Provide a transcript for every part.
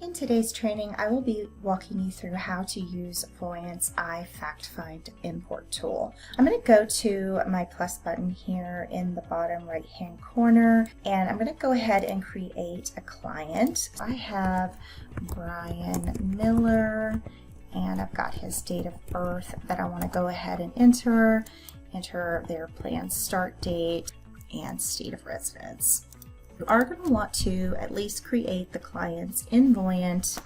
In today's training, I will be walking you through how to use Voyant's iFact import tool. I'm going to go to my plus button here in the bottom right hand corner, and I'm going to go ahead and create a client. I have Brian Miller, and I've got his date of birth that I want to go ahead and enter their planned start date and state of residence. You are going to want to at least create the clients in Voyant,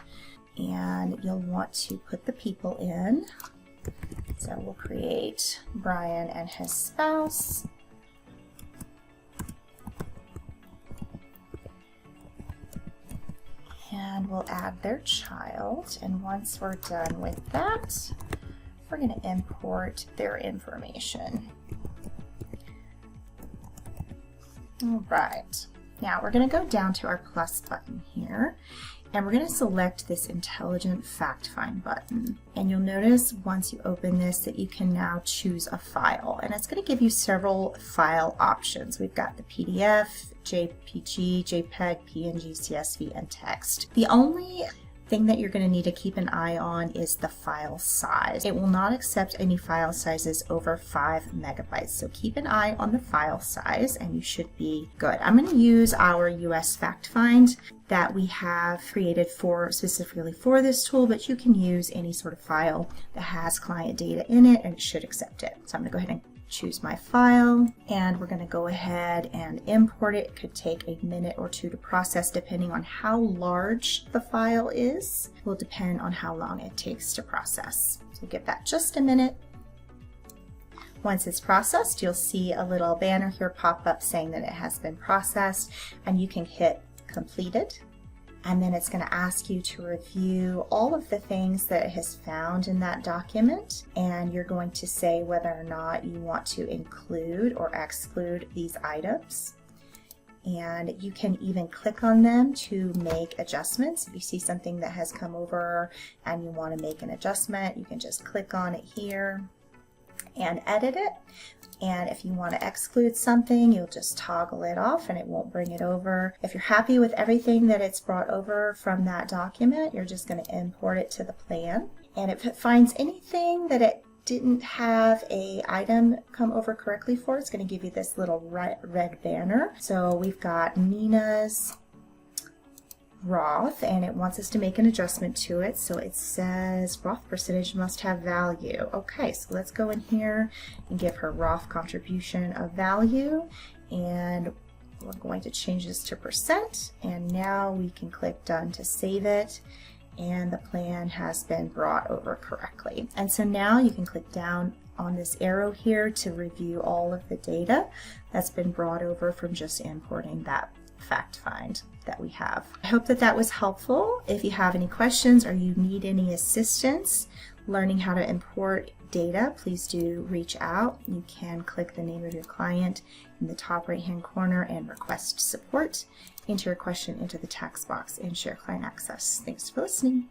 and you'll want to put the people in. So we'll create Brian and his spouse. And we'll add their child, and once we're done with that, we're going to import their information. All right. Now we're going to go down to our plus button here, and we're going to select this intelligent fact find button. And you'll notice once you open this that you can now choose a file, and it's going to give you several file options. We've got the PDF, JPG, JPEG, PNG, CSV, and text. The only thing that you're going to need to keep an eye on is the file size. It will not accept any file sizes over 5 megabytes, so keep an eye on the file size and you should be good. I'm going to use our US fact find that we have created specifically for this tool, but you can use any sort of file that has client data in it and it should accept it. So I'm going to go ahead and choose my file, and we're going to go ahead and import it. It could take a minute or two to process depending on how large the file is. It will depend on how long it takes to process. So give that just a minute. Once it's processed, you'll see a little banner here pop up saying that it has been processed, and you can hit completed. And then it's going to ask you to review all of the things that it has found in that document, and you're going to say whether or not you want to include or exclude these items. And you can even click on them to make adjustments. If you see something that has come over and you want to make an adjustment, you can just click on it here and edit it. And if you want to exclude something, you'll just toggle it off and it won't bring it over. If you're happy with everything that it's brought over from that document, you're just going to import it to the plan. And if it finds anything that it didn't have a item come over correctly for, it's going to give you this little red banner. So we've got Nina's Roth, and it wants us to make an adjustment to it. So it says Roth percentage must have value. Okay, so let's go in here and give her Roth contribution of value, and we're going to change this to %, and now we can click done to save it, and the plan has been brought over correctly. And so now you can click down on this arrow here to review all of the data that's been brought over from just importing that fact find that we have. I hope that that was helpful. If you have any questions or you need any assistance learning how to import data, please do reach out. You can click the name of your client in the top right hand corner and request support. Enter your question into the text box and share client access. Thanks for listening.